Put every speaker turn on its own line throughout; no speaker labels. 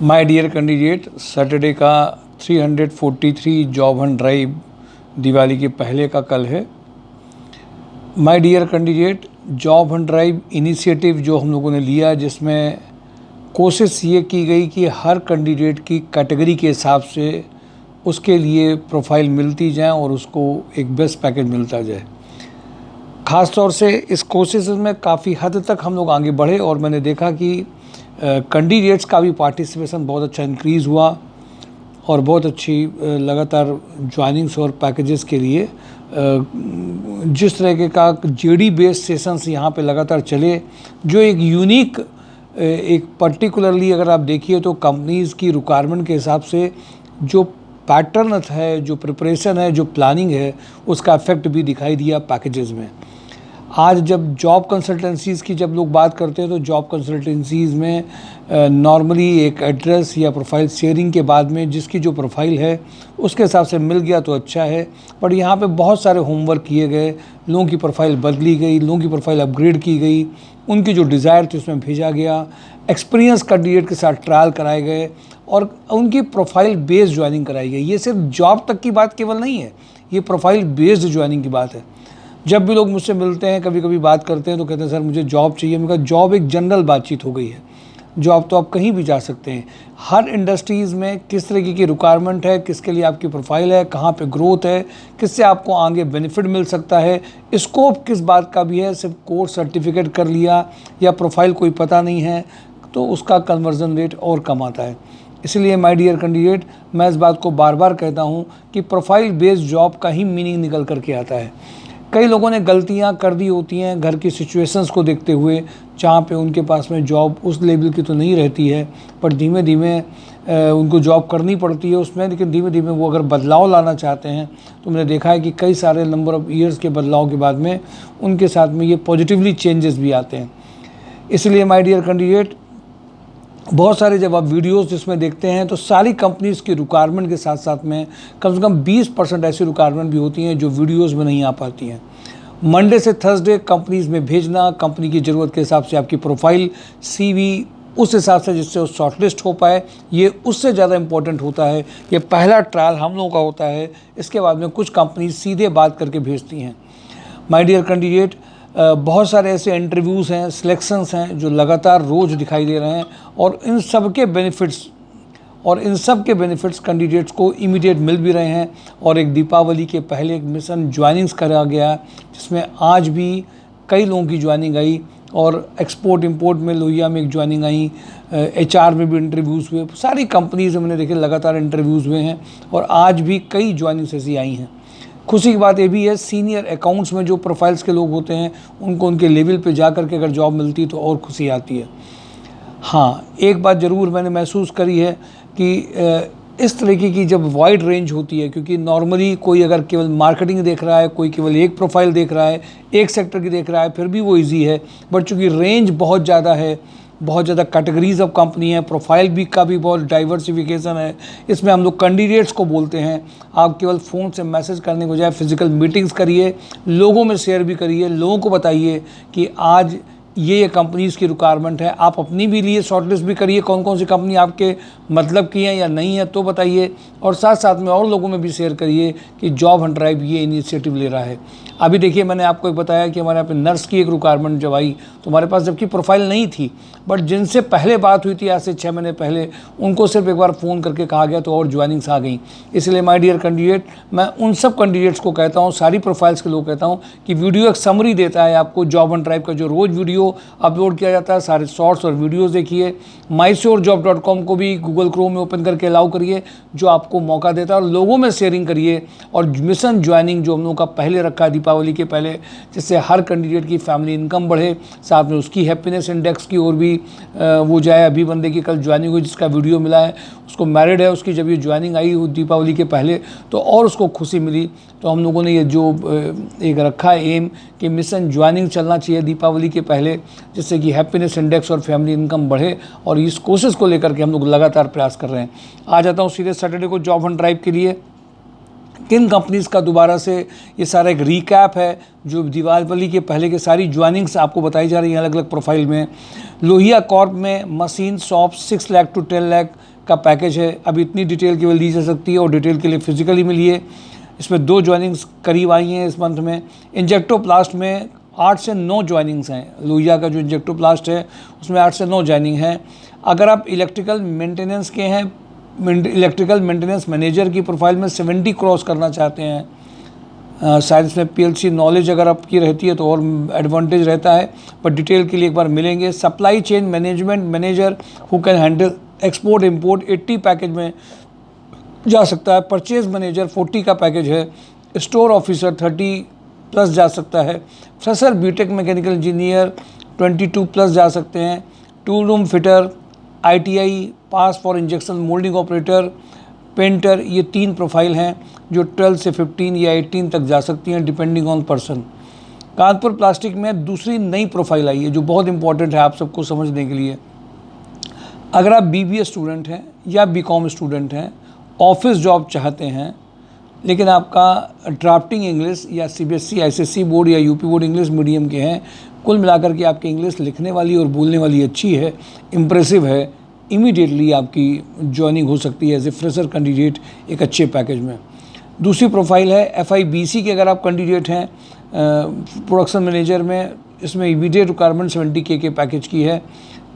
My dear candidate, Saturday का 343 job hunt drive Diwali के पहले का कल है। My dear candidate, job hunt drive initiative जो हम लोगों ने लिया, जिसमें कोशिश ये की गई कि हर कैंडिडेट की कैटेगरी के हिसाब से उसके लिए प्रोफाइल मिलती जाए और उसको एक बेस्ट पैकेज मिलता जाए। ख़ास तौर से इस कोशिश में काफ़ी हद तक हम लोग आगे बढ़े और मैंने देखा कि कैंडिडेट्स का भी पार्टिसिपेशन बहुत अच्छा इंक्रीज़ हुआ और बहुत अच्छी लगातार ज्वाइनिंग्स और पैकेजेस के लिए जिस तरह का जेडी बेस्ड सेशंस यहाँ पे लगातार चले, जो एक यूनिक एक पर्टिकुलरली अगर आप देखिए तो कंपनीज़ की रिक्वायरमेंट के हिसाब से जो पैटर्न है, जो प्रिपरेशन है, जो प्लानिंग है, उसका इफेक्ट भी दिखाई दिया पैकेजेस में। आज जब जॉब कंसल्टेंसीज़ की जब लोग बात करते हैं तो जॉब कंसल्टेंसीज़ में नॉर्मली एक एड्रेस या प्रोफाइल शेयरिंग के बाद में जिसकी जो प्रोफाइल है उसके हिसाब से मिल गया तो अच्छा है, पर यहाँ पे बहुत सारे होमवर्क किए गए, लोगों की प्रोफाइल बदली गई, लोगों की प्रोफाइल अपग्रेड की गई, उनकी जो डिज़ायर थी उसमें भेजा गया, एक्सपीरियंस कैंडिडेट के साथ ट्रायल कराए गए और उनकी प्रोफाइल बेस्ड ज्वाइनिंग कराई गई। ये सिर्फ जॉब तक की बात केवल नहीं है, ये प्रोफाइल बेस्ड ज्वाइनिंग की बात है। जब भी लोग मुझसे मिलते हैं, कभी कभी बात करते हैं तो कहते हैं सर मुझे जॉब चाहिए। मैंने कहा जॉब एक जनरल बातचीत हो गई है, जॉब तो आप कहीं भी जा सकते हैं। हर इंडस्ट्रीज़ में किस तरीके की रिक्वायरमेंट है, किसके लिए आपकी प्रोफाइल है, कहाँ पे ग्रोथ है, किससे आपको आगे बेनिफिट मिल सकता है, स्कोप किस बात का भी है। सिर्फ कोर्स सर्टिफिकेट कर लिया या प्रोफाइल कोई पता नहीं है तो उसका कन्वर्जन रेट और कम आता है। इसलिए माय डियर कैंडिडेट, मैं इस बात को बार बार कहता हूँ कि प्रोफाइल बेस्ड जॉब का ही मीनिंग निकल करके आता है। कई लोगों ने गलतियां कर दी होती हैं घर की सिचुएशंस को देखते हुए, जहाँ पे उनके पास में जॉब उस लेवल की तो नहीं रहती है, पर धीमे धीमे उनको जॉब करनी पड़ती है उसमें, लेकिन धीमे धीमे वो अगर बदलाव लाना चाहते हैं तो मैंने देखा है कि कई सारे नंबर ऑफ़ ईयर्स के बदलाव के बाद में उनके साथ में ये पॉजिटिवली चेंजेस भी आते हैं। इसलिए माय डियर कैंडिडेट, बहुत सारे जब आप वीडियोस जिसमें देखते हैं तो सारी कंपनीज़ की रिक्वायरमेंट के साथ साथ में कम से कम 20% ऐसी रिक्वायरमेंट भी होती हैं जो वीडियोस में नहीं आ पाती हैं। मंडे से थर्सडे कंपनीज़ में भेजना, कंपनी की ज़रूरत के हिसाब से आपकी प्रोफाइल, सीवी उस हिसाब से जिससे वो शॉर्टलिस्ट हो पाए, ये उससे ज़्यादा इम्पोर्टेंट होता है। ये पहला ट्रायल हम लोगों का होता है, इसके बाद में कुछ कंपनी सीधे बात करके भेजती हैं। माय डियर कैंडिडेट, बहुत सारे ऐसे इंटरव्यूज़ हैं, सिलेक्शंस हैं जो लगातार रोज़ दिखाई दे रहे हैं और इन सब के बेनिफिट्स कैंडिडेट्स को इमीडिएट मिल भी रहे हैं। और एक दीपावली के पहले एक मिशन ज्वाइनिंग्स करा गया जिसमें आज भी कई लोगों की ज्वाइनिंग आई और एक्सपोर्ट इंपोर्ट में लोहिया में एक ज्वाइनिंग आई, HR में भी इंटरव्यूज़ हुए, सारी कंपनीज़ में मैंने देखे लगातार इंटरव्यूज़ हुए हैं और आज भी कई ज्वाइनिंग्स ऐसी आई हैं। खुशी की बात ये भी है, सीनियर अकाउंट्स में जो प्रोफाइल्स के लोग होते हैं उनको उनके लेवल पे जा कर के अगर जॉब मिलती है तो और खुशी आती है। हाँ, एक बात ज़रूर मैंने महसूस करी है कि इस तरीके की जब वाइड रेंज होती है, क्योंकि नॉर्मली कोई अगर केवल मार्केटिंग देख रहा है, कोई केवल एक प्रोफाइल देख रहा है, एक सेक्टर की देख रहा है, फिर भी वो ईजी है। बट चूँकि रेंज बहुत ज़्यादा है, बहुत ज़्यादा कैटेगरीज ऑफ कंपनी है, प्रोफाइल भी का भी बहुत डाइवर्सिफिकेशन है, इसमें हम लोग कैंडिडेट्स को बोलते हैं आप केवल फ़ोन से मैसेज करने के बजाय फिजिकल मीटिंग्स करिए, लोगों में शेयर भी करिए, लोगों को बताइए कि आज ये कंपनीज़ की रिक्वायरमेंट है। आप अपनी भी लिए शॉर्टलिस्ट भी करिए, कौन कौन सी कंपनी आपके मतलब की है या नहीं है तो बताइए, और साथ साथ में और लोगों में भी शेयर करिए कि जॉब हंट ड्राइव ये इनिशिएटिव ले रहा है। अभी देखिए, मैंने आपको एक बताया कि हमारे यहाँ पे नर्स की एक रिक्वायरमेंट जब आई तो हमारे पास जबकि प्रोफाइल नहीं थी, बट जिनसे पहले बात हुई थी आज से 6 महीने पहले, उनको सिर्फ एक बार फ़ोन करके कहा गया तो और ज्वाइनिंग्स आ गई। इसलिए माय डियर कैंडिडेट, मैं उन सब कैंडिडेट्स को कहता हूँ, सारी प्रोफाइल्स के लोग कहता हूँ कि वीडियो एक समरी देता है आपको। जॉब हंट ड्राइव का जो रोज़ वीडियो अपलोड किया जाता है, सारे शॉर्ट्स और वीडियोज़ देखिए। mysurejob.com को भी गूगल क्रोम में ओपन करके अलाउ करिए, जो आपको मौका देता है, और लोगों में शेयरिंग करिए। और मिशन ज्वाइनिंग जो हम लोगों का पहले रखा है दीपावली के पहले, जिससे हर कैंडिडेट की फैमिली इनकम बढ़े, साथ में उसकी हैप्पीनेस इंडेक्स की ओर भी वो जाए। अभी बंदे की कल ज्वाइनिंग हुई जिसका वीडियो मिला है, उसको मैरिड है, उसकी जब ये ज्वाइनिंग आई दीपावली के पहले तो और उसको खुशी मिली। तो हम लोगों ने ये जो एक रखा है एम कि मिशन ज्वाइनिंग चलना चाहिए दीपावली के पहले, जिससे कि हैप्पीनेस इंडेक्स और फैमिली इनकम बढ़े, और इस कोशिश को लेकर के हम लोग लगातार प्रयास कर रहे हैं। आ जाता हूँ सीधे सैटरडे को जॉब हंट ड्राइव के लिए। किन कंपनीज़ का दोबारा से ये सारा एक रीकैप है जो दीपावली के पहले के सारी ज्वाइनिंग्स आपको बताई जा रही हैं अलग अलग प्रोफाइल में। लोहिया कॉर्प में machine shop 6 lakh to 10 lakh का पैकेज है। अभी इतनी डिटेल केवल दी जा सकती है और डिटेल के लिए फिजिकली मिलिए। इसमें 2 ज्वाइनिंग्स करीब आई हैं इस मंथ में। इंजेक्टोप्लास्ट में 8 से 9 ज्वाइनिंग्स हैं। लोहिया का जो इंजेक्टोप्लास्ट है उसमें 8 से 9 ज्वाइनिंग है। अगर आप इलेक्ट्रिकल मेंटेनेंस के हैं, इलेक्ट्रिकल मेंटेनेंस मैनेजर की प्रोफाइल में 70 क्रॉस करना चाहते हैं, शायद इसमें PLC नॉलेज अगर आपकी रहती है तो और एडवांटेज रहता है, पर डिटेल के लिए एक बार मिलेंगे। Supply chain management manager who can handle export import 80 package में जा सकता है। परचेज मैनेजर 40 का पैकेज है। स्टोर ऑफिसर 30 प्लस जा सकता है। Fresher BTech mechanical engineer 22 plus जा सकते हैं। Tool room fitter, ITI pass for injection moulding operator, painter, ये 3 प्रोफाइल हैं जो 12 से 15 या 18 तक जा सकती हैं depending on person. Kanpur plastic में दूसरी नई प्रोफाइल आई है जो बहुत इंपॉर्टेंट है आप सबको समझने के लिए। अगर आप BBA स्टूडेंट हैं या BCom स्टूडेंट हैं, ऑफिस जॉब चाहते हैं, लेकिन आपका ड्राफ्टिंग इंग्लिश या CBSE ICSE बोर्ड या UP बोर्ड इंग्लिश मीडियम के हैं, कुल मिलाकर के आपकी इंग्लिश लिखने वाली और बोलने वाली अच्छी है, इम्प्रेसिव है, इमीडिएटली आपकी ज्वाइनिंग हो सकती है एज ए फ्रेशर कैंडिडेट एक अच्छे पैकेज में। दूसरी प्रोफाइल है FIBC के अगर आप कैंडिडेट हैं प्रोडक्शन मैनेजर में, इसमें इमीडिएट रिक्वायरमेंट 70K के पैकेज की है।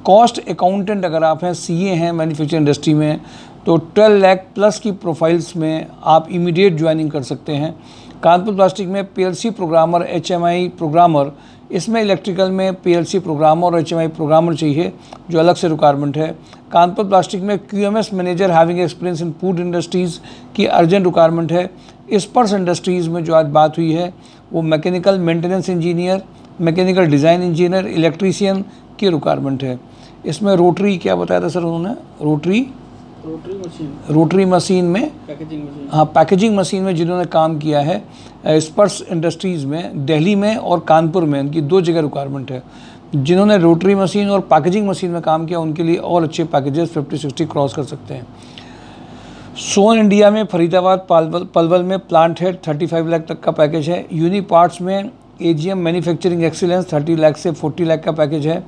कॉस्ट अकाउंटेंट अगर आप हैं, CA हैं मैन्युफैक्चरिंग इंडस्ट्री में, तो 12 लाख प्लस की प्रोफाइल्स में आप इमीडिएट ज्वाइनिंग कर सकते हैं। कानपुर प्लास्टिक में PLC प्रोग्रामर, HMI प्रोग्रामर, इसमें इलेक्ट्रिकल में PLC प्रोग्रामर और HMI प्रोग्रामर चाहिए जो अलग से रिक्वायरमेंट है। कानपुर प्लास्टिक में QMS manager having experience in food industries की अर्जेंट रिक्वायरमेंट है। स्पर्श इंडस्ट्रीज़ में जो आज बात हुई है वो mechanical maintenance engineer, mechanical design engineer, electrician की रिक्वायरमेंट है। इसमें रोटरी क्या बताया था सर उन्होंने, रोटरी मशीन में, हाँ पैकेजिंग मशीन में जिन्होंने काम किया है स्पर्श इंडस्ट्रीज़ में दिल्ली में और कानपुर में, उनकी 2 जगह रिक्वायरमेंट है। जिन्होंने रोटरी मशीन और पैकेजिंग मशीन में काम किया उनके लिए और अच्छे पैकेजेस 50-60 क्रॉस कर सकते हैं। सोन इंडिया में फरीदाबाद पलवल में प्लांट है, 35 लाख तक का पैकेज है। यूनी पार्ट्स में AGM मैन्युफैक्चरिंग एक्सीलेंस 30 लाख से 40 लाख का पैकेज है।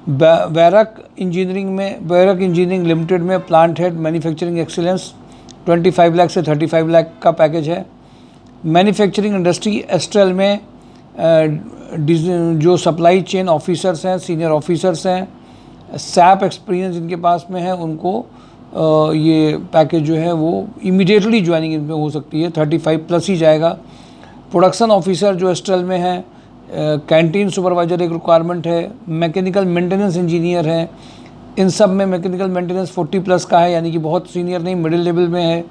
वैरक इंजीनियरिंग लिमिटेड में plant head manufacturing excellence 25 lakh से 35 लाख का पैकेज है। मैन्युफैक्चरिंग इंडस्ट्री एस्ट्रल में जो सप्लाई चेन ऑफिसर्स हैं, सीनियर ऑफिसर्स हैं, SAP एक्सपीरियंस जिनके पास में है उनको ये पैकेज जो है वो इमीडिएटली ज्वाइनिंग इनमें हो सकती है, 35 प्लस ही जाएगा। प्रोडक्शन ऑफिसर जो एस्ट्रल में है, कैंटीन सुपरवाइजर एक रिक्वायरमेंट है, मैकेनिकल मेंटेनेंस इंजीनियर है, इन सब में मैकेनिकल मेंटेनेंस 40 प्लस का है, यानी कि बहुत सीनियर नहीं, मिडिल लेवल में है।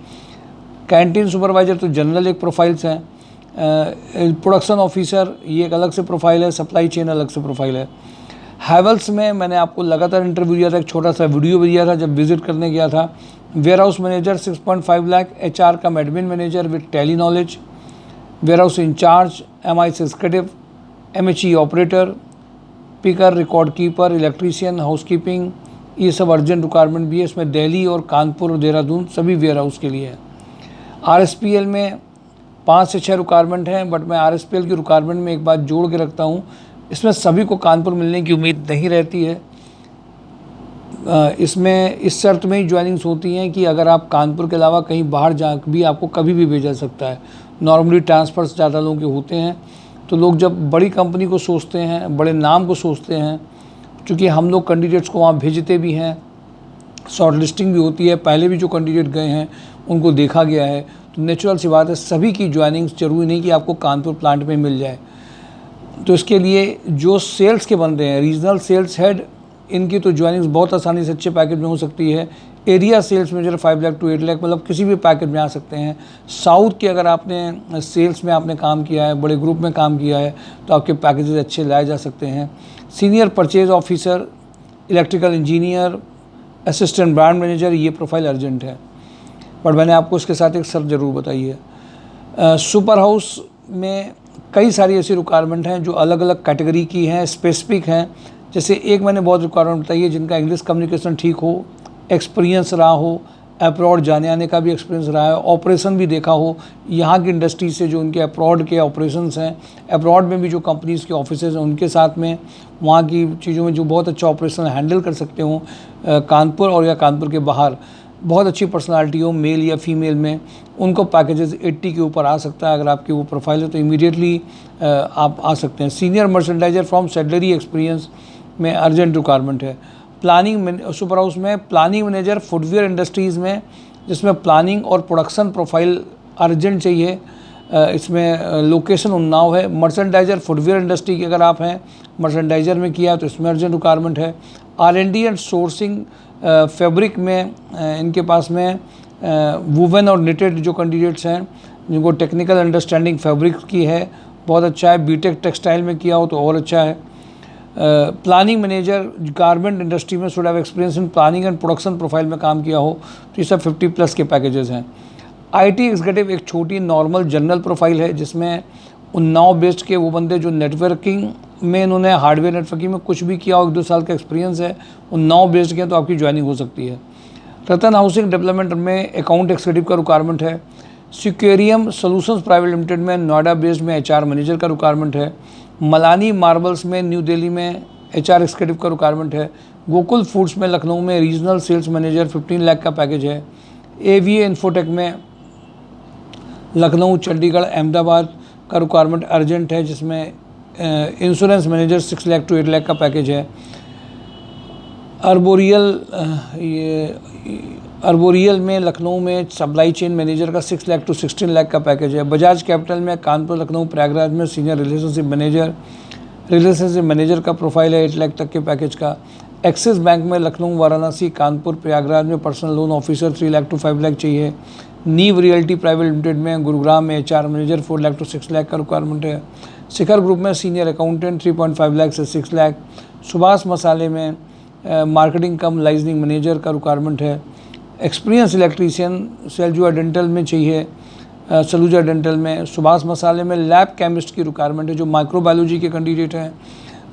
कैंटीन सुपरवाइजर तो जनरल एक प्रोफाइल्स हैं। प्रोडक्शन ऑफिसर ये एक अलग से प्रोफाइल है, सप्लाई चेन अलग से प्रोफाइल है। हैवल्स में मैंने आपको लगातार इंटरव्यू दिया था, एक छोटा सा वीडियो भी दिया था जब विजिट करने गया था। Warehouse manager 6.5 lakh, HR का admin manager with Tally knowledge, warehouse incharge, MI executive, MHE operator, picker, record keeper, electrician, housekeeping, ये सब अर्जेंट रिक्वायरमेंट भी है। इसमें दिल्ली और कानपुर और देहरादून सभी वेयर हाउस के लिए है। RSPL में 5 से 6 रिक्वायरमेंट हैं, बट मैं RSPL की रिक्वायरमेंट में एक बात जोड़ के रखता हूँ, इसमें सभी को कानपुर मिलने की उम्मीद नहीं रहती है। इसमें इस शर्त में ही ज्वाइनिंग्स होती हैं कि अगर आप कानपुर के अलावा कहीं बाहर जा भी आपको कभी भी भेजा सकता है। नॉर्मली ट्रांसफ़र्स ज़्यादा लोगों के होते हैं, तो लोग जब बड़ी कंपनी को सोचते हैं, बड़े नाम को सोचते हैं, क्योंकि हम लोग कैंडिडेट्स को वहाँ भेजते भी हैं, शॉर्ट लिस्टिंग भी होती है, पहले भी जो कैंडिडेट गए हैं उनको देखा गया है, तो नेचुरल सी बात है सभी की ज्वाइनिंग्स ज़रूरी नहीं कि आपको कानपुर प्लांट में मिल जाए। तो इसके लिए जो सेल्स के बंदे हैं, रीजनल सेल्स हेड, इनकी तो ज्वाइनिंग्स बहुत आसानी से अच्छे पैकेज में हो सकती है। Area sales manager 5 lakh to 8 lakh, मतलब किसी भी पैकेज में आ सकते हैं। साउथ के अगर आपने सेल्स में आपने काम किया है, बड़े ग्रुप में काम किया है, तो आपके पैकेजेस अच्छे लाए जा सकते हैं। Senior purchase officer, electrical engineer, assistant brand manager, ये प्रोफाइल अर्जेंट है, पर मैंने आपको इसके साथ एक शर्त ज़रूर बताई है। सुपर हाउस में कई सारी ऐसी रिक्वायरमेंट हैं जो अलग अलग कैटेगरी की हैं, स्पेसिफिक हैं। जैसे एक मैंने बहुत रिक्वायरमेंट बताई है जिनका इंग्लिश कम्युनिकेशन ठीक हो, एक्सपीरियंस रहा हो, अब्रॉड जाने आने का भी एक्सपीरियंस रहा है, ऑपरेशन भी देखा हो यहाँ की इंडस्ट्री से, जो उनके अब्रॉड के ऑपरेशंस हैं, अब्रॉड में भी जो कंपनीज़ के ऑफिसेज हैं उनके साथ में वहाँ की चीज़ों में जो बहुत अच्छा ऑपरेशन हैंडल कर सकते हो कानपुर और या कानपुर के बाहर, बहुत अच्छी पर्सनालिटी हो मेल या फीमेल में, उनको पैकेजेस 80 के ऊपर आ सकता है। अगर आपकी वो प्रोफाइल है तो इमीडिएटली आप आ सकते हैं। सीनियर मर्चेंडाइजर फ्रॉम सेडलरी एक्सपीरियंस में अर्जेंट रिक्वायरमेंट है। प्लानिंग सुपर हाउस में प्लानिंग मैनेजर फुटवेयर इंडस्ट्रीज़ में, जिसमें प्लानिंग और प्रोडक्शन प्रोफाइल अर्जेंट चाहिए। इसमें लोकेशन उन्नाव है। मर्चेंडाइजर फुटवेयर इंडस्ट्री के अगर आप हैं, मर्चेंडाइजर में किया तो इसमें अर्जेंट रिक्वायरमेंट है। R&D एंड सोर्सिंग फैब्रिक में इनके पास में वुवन और निटेड जो कैंडिडेट्स हैं जिनको टेक्निकल अंडरस्टैंडिंग फैब्रिक की है, बहुत अच्छा है। बीटेक टेक्सटाइल में किया हो तो और अच्छा है। प्लानिंग मैनेजर गारमेंट इंडस्ट्री में should have experience in planning and production profile में काम किया हो, तो ये सब 50+ के पैकेजेस हैं। IT एग्जीक्यूटिव एक छोटी नॉर्मल जनरल प्रोफाइल है, जिसमें उन्नाव बेस्ड के वो बंदे जो नेटवर्किंग में, इन्होंने हार्डवेयर नेटवर्किंग में कुछ भी किया हो, 1-2 साल का एक्सपीरियंस है, उन्नाव बेस्ड के, तो आपकी ज्वाइनिंग हो सकती है। रतन हाउसिंग डेवलपमेंट में अकाउंट एक्जीक्यूटिव का रिक्वायरमेंट है। सिक्योरियम सोल्यूशंस प्राइवेट लिमिटेड में नोएडा बेस्ड में HR मैनेजर का रिक्वायरमेंट है। मलानी मार्बल्स में न्यू दिल्ली में HR एक्जीक्यूटिव का रिक्वायरमेंट है। गोकुल फूड्स में लखनऊ में रीजनल सेल्स मैनेजर 15 लाख का पैकेज है। AVA इन्फोटेक में लखनऊ, चंडीगढ़, अहमदाबाद का रिक्वायरमेंट अर्जेंट है, जिसमें insurance manager 6 lakh to 8 lakh का पैकेज है। अर्बोरियल में लखनऊ में सप्लाई चेन मैनेजर का 6 लाख to 16 लाख का पैकेज है। बजाज कैपिटल में कानपुर, लखनऊ, प्रयागराज में सीनियर रिलेशनशिप मैनेजर का प्रोफाइल है 8 लाख तक के पैकेज का। एक्सिस बैंक में लखनऊ, वाराणसी, कानपुर, प्रयागराज में personal loan officer 3 lakh to 5 lakh चाहिए। नीव रियल्टी प्राइवेट लिमिटेड में गुरुग्राम में HR manager 4 lakh to 6 lakh का रिक्वायरमेंट है। शिखर ग्रुप में सीनियर अकाउंटेंट 3.5 लाख से 6 लाख। सुभाष मसाले में मार्केटिंग कम लाइजनिंग मैनेजर का रिक्वायरमेंट है। एक्सपीरियंस इलेक्ट्रीशियन सलूजा डेंटल में चाहिए, सलूजा डेंटल में। सुभाष मसाले में लैब केमिस्ट की रिक्वायरमेंट है, जो माइक्रोबायोलॉजी के कैंडिडेट हैं,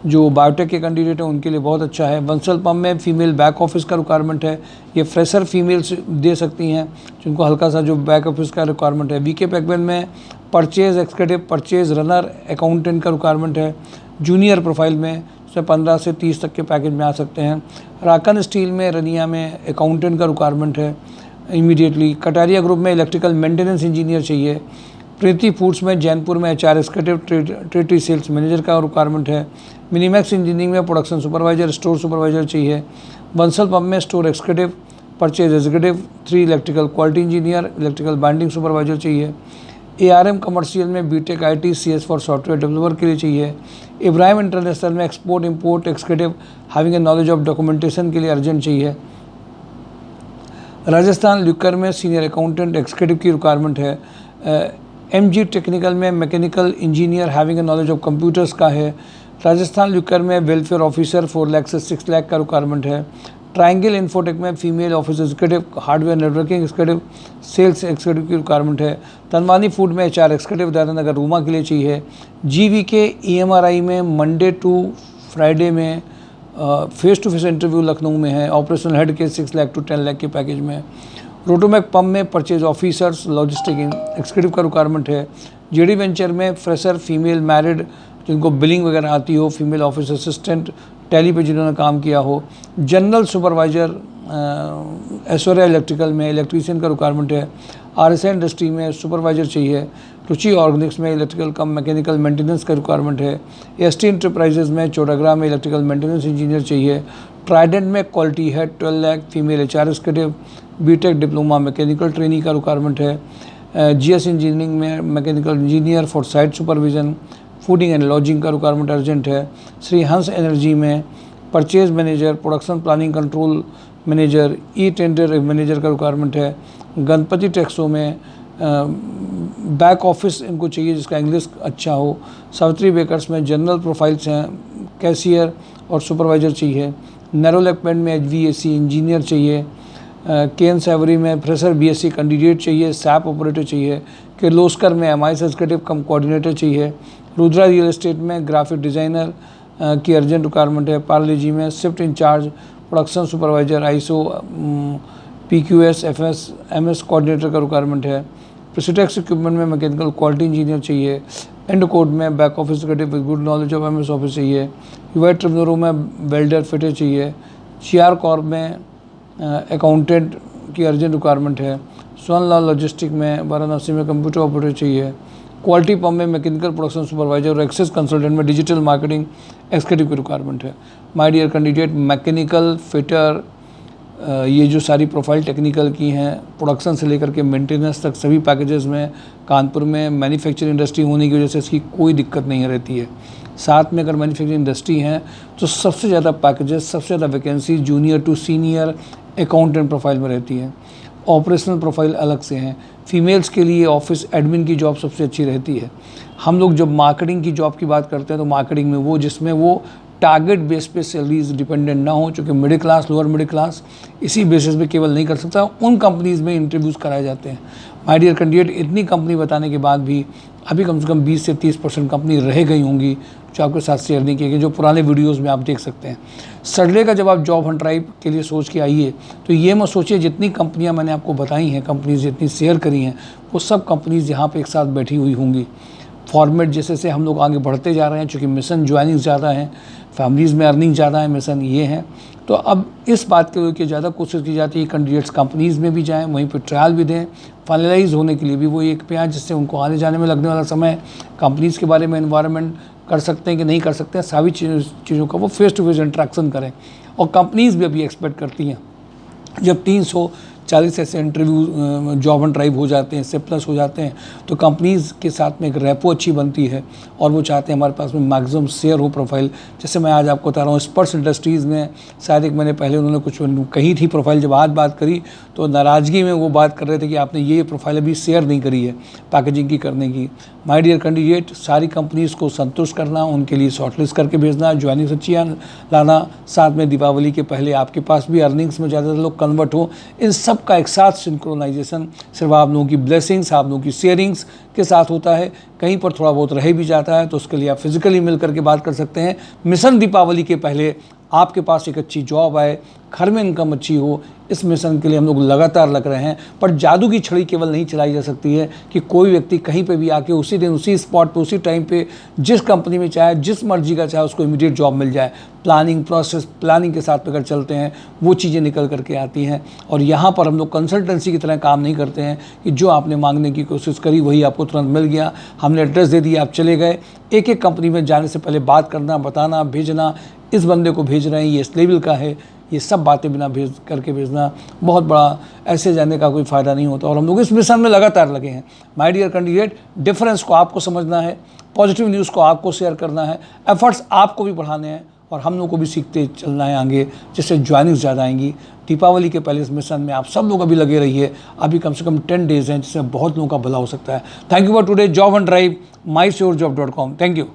जो बायोटेक के कैंडिडेट हैं, उनके लिए बहुत अच्छा है। बंसल पंप में फीमेल बैक ऑफिस का रिक्वायरमेंट है, ये फ्रेशर फीमेल्स दे सकती हैं जिनको हल्का सा जो बैक ऑफिस का रिक्वायरमेंट है। VK पैकमैन में purchase executive, purchase runner, accountant का रिक्वायरमेंट है। जूनियर प्रोफाइल में 15 से 30 तक के पैकेज में आ सकते हैं। राकन स्टील में रनिया में अकाउंटेंट का रिक्वायरमेंट है इमीडिएटली। कटारिया ग्रुप में इलेक्ट्रिकल मेंटेनेंस इंजीनियर चाहिए। प्रीति फूड्स में जैनपुर में HR एक्जीक्यूटिव ट्रेडरी सेल्स मैनेजर का रिक्वायरमेंट है। मिनीमैक्स इंजीनियरिंग में प्रोडक्शन सुपरवाइजर, स्टोर सुपरवाइजर चाहिए। बंसल पंप में store executive, purchase executive, 3 electrical quality engineer, electrical binding supervisor चाहिए। ARM कमर्शियल में BTech IT CS for software developer के लिए चाहिए। इब्राहिम इंटरनेशनल में export import executive having a knowledge of documentation के लिए अर्जेंट चाहिए। राजस्थान ल्यूकर में सीनियर अकाउंटेंट एक्जीक्यूटिव की रिक्वायरमेंट है। MG टेक्निकल में mechanical engineer having a knowledge of computers का है। राजस्थान ल्यूकर में वेलफेयर ऑफिसर 4 लाख से 6 लाख का रिक्वायरमेंट है। ट्रायंगल इन्फोटेक में female office executive, hardware networking executive, sales executive की रिक्वायरमेंट है। तनवानी फूड में HR एक्जीक्यूटिव दादनगर रूमा के लिए चाहिए। GVK EMRI में मंडे टू फ्राइडे में face to face interview Lucknow में है। ऑपरेशनल हेड के 6 लाख to 10 लाख के पैकेज में। रोटोमैक पंप में परचेज ऑफिसर्स लॉजिस्टिक एक्जीक्यूटिव का रिक्वायरमेंट है। JD वेंचर में फ्रेशर फीमेल मैरिड जिनको बिलिंग वगैरह आती हो, फीमेल ऑफिस असिस्टेंट, टैली पे जिन्होंने काम किया हो। जनरल सुपरवाइजर ऐश्वर्या इलेक्ट्रिकल में इलेक्ट्रीशियन का रिक्वायरमेंट है। RSI इंडस्ट्री में सुपरवाइजर चाहिए। रुचि ऑर्गेनिक्स में इलेक्ट्रिकल कम मैकेनिकल मेंटेनेंस का रिक्वायरमेंट है। ST इंटरप्राइजेज में चौड़ागरा में इलेक्ट्रिकल मेंटेनेंस इंजीनियर चाहिए। ट्राइडेंट में quality head 12 lakh female HR executive, BTech diploma mechanical training का रिक्वायरमेंट है। GS इंजीनियरिंग में mechanical engineer for site supervision, fooding and lodging का रिक्वायरमेंट अर्जेंट है। श्री हंस एनर्जी में purchase manager, production planning control manager, tender manager का requirement है। गणपति टेक्सो में बैक ऑफिस इनको चाहिए जिसका इंग्लिश अच्छा हो। सावित्री बेकर्स में जनरल प्रोफाइल्स हैं, कैशियर और सुपरवाइजर चाहिए। नैरोलैकमेंट में HVAC इंजीनियर चाहिए। केन सेवरी में फ्रेशर BSc कैंडिडेट चाहिए। SAP ऑपरेटर चाहिए। किर्लोस्कर में MIS एग्जीक्यूटिव कम कोऑर्डिनेटर चाहिए। रुद्रा रियल एस्टेट में ग्राफिक डिज़ाइनर की अर्जेंट रिक्वायरमेंट है। पार्ले जी में shift in charge, production supervisor, ISO PQS FS MS coordinator का रिक्वायरमेंट है। प्रेसिटेक्स इक्विपमेंट में मैकेनिकल क्वालिटी इंजीनियर चाहिए। एंड कोड में back office active with good knowledge of MS office चाहिए। यूआई ट्रिब्यूनल में वेल्डर फिटर चाहिए। GR कॉर्प में accountant की अर्जेंट रिक्वायरमेंट है। सोनलाल लॉजिस्टिक में वाराणसी में कंप्यूटर ऑपरेटर चाहिए। क्वालिटी पंप में मैकेनिकल प्रोडक्शन सुपरवाइजर और एक्सेस कंसल्टेंट में डिजिटल मार्केटिंग एक्सिक्यूटिव की रिक्वायरमेंट है। My dear candidate, mechanical fitter, ये जो सारी प्रोफाइल टेक्निकल की हैं, प्रोडक्शन से लेकर के मेंटेनेंस तक सभी पैकेजेस में कानपुर में मैन्युफैक्चरिंग इंडस्ट्री होने की वजह से इसकी कोई दिक्कत नहीं रहती है। साथ में अगर मैन्युफैक्चरिंग इंडस्ट्री है तो सबसे ज़्यादा पैकेजेस, सबसे ज़्यादा vacancy junior to senior accountant profile में रहती है। ऑपरेशनल प्रोफाइल अलग से हैं। फीमेल्स के लिए ऑफिस एडमिन की जॉब सबसे अच्छी रहती है। हम लोग जब मार्केटिंग की जॉब की बात करते हैं तो मार्केटिंग में वो जिसमें वो टारगेट बेस पे सैलरीज डिपेंडेंट ना हो, चूँकि middle class, lower middle class इसी बेसिस पे केवल नहीं कर सकता, उन कंपनीज़ में इंटरव्यूज़ कराए जाते हैं। माय डियर कैंडिडेट, इतनी कंपनी बताने के बाद भी अभी कम से कम 20 से 30% कंपनी रह गई होंगी जो आपके साथ शेयर नहीं की गई, जो पुराने वीडियोज़ में आप देख सकते हैं। सैटरडे का जब आप जॉब हंट ड्राइव के लिए सोच के आइए तो ये मत सोचिए जितनी कंपनियां मैंने आपको बताई हैं, कंपनीज जितनी शेयर करी हैं, वो सब कंपनीज यहाँ पे एक साथ बैठी हुई होंगी। फॉर्मेट जैसे से हम लोग आगे बढ़ते जा रहे हैं, चूँकि मिशन ज्वाइनिंग ज़्यादा है, फैमिलीज़ में अर्निंग ज़्यादा है, मिशन ये है, तो अब इस बात के लिए ज़्यादा कोशिश की जाती है कैंडिडेट्स कंपनीज़ में भी जाएँ, वहीं पर ट्रायल भी दें, फाइनलाइज होने के लिए भी वो एक पे आए, जिससे उनको आने जाने में लगने वाला समय, कंपनीज़ के बारे में एनवायरनमेंट कर सकते हैं कि नहीं कर सकते हैं, सभी चीज़ों का वो फेस टू फेस इंटरेक्शन करें। और कंपनीज़ भी अभी एक्सपेक्ट करती हैं जब 340 ऐसे इंटरव्यू जॉब एंड ड्राइव हो जाते हैं, इससे प्लस हो जाते हैं, तो कंपनीज़ के साथ में एक रेपो अच्छी बनती है और वो चाहते हैं हमारे पास में मैक्सिमम शेयर हो प्रोफाइल। जैसे मैं आज आपको बता रहा हूँ, स्पर्श इंडस्ट्रीज़ में शायद एक महीने पहले उन्होंने कुछ कही थी प्रोफाइल, जब आज बात करी तो नाराज़गी में वो बात कर रहे थे कि आपने ये प्रोफाइल अभी शेयर नहीं करी है पैकेजिंग की करने की। माय डियर कैंडिडेट, सारी कंपनीज़ को संतुष्ट करना, उनके लिए शॉर्टलिस्ट करके भेजना, ज्वाइनिंग अच्छी लाना, साथ में दीपावली के पहले आपके पास भी अर्निंग्स में ज़्यादातर लोग कन्वर्ट हो, इन सब का एक साथ सिंक्रोनाइजेशन सिर्फ आप लोगों की ब्लेसिंग्स, आप लोगों की शेयरिंग्स के साथ होता है। कहीं पर थोड़ा बहुत रह भी जाता है तो उसके लिए आप फिजिकली मिल करके बात कर सकते हैं। मिशन दीपावली के पहले आपके पास एक अच्छी जॉब आए, घर में इनकम अच्छी हो, इस मिशन के लिए हम लोग लगातार लग रहे हैं। पर जादू की छड़ी केवल नहीं चलाई जा सकती है कि कोई व्यक्ति कहीं पे भी आके उसी दिन, उसी स्पॉट पे, उसी टाइम पे, जिस कंपनी में चाहे, जिस मर्जी का चाहे, उसको इमीडिएट जॉब मिल जाए। प्लानिंग प्रोसेस, प्लानिंग के साथ अगर चलते हैं वो चीज़ें निकल करके आती हैं। और यहाँ पर हम लोग कंसल्टेंसी की तरह काम नहीं करते हैं कि जो आपने मांगने की कोशिश करी वही आपको तुरंत मिल गया, हमने एड्रेस दे दिया, आप चले गए। एक एक कंपनी में जाने से पहले बात करना, बताना, भेजना, इस बंदे को भेज रहे हैं, ये इस लेवल का है, ये सब बातें बिना भेजना बहुत बड़ा, ऐसे जाने का कोई फ़ायदा नहीं होता। और हम लोग इस मिशन में लगातार लगे हैं। माय डियर कैंडिडेट, डिफरेंस को आपको समझना है, पॉजिटिव न्यूज़ को आपको शेयर करना है, एफर्ट्स आपको भी बढ़ाने हैं और हम लोग को भी सीखते चलना है आगे, जिससे ज्वाइनिंग ज़्यादा आएंगी। दीपावली के पहले इस मिशन में आप सब लोग अभी लगे रहिए। अभी कम से कम 10 डेज़ हैं जिससे बहुत लोगों का भला हो सकता है। Thank you for today job and drive, mysurejob.com। Thank you.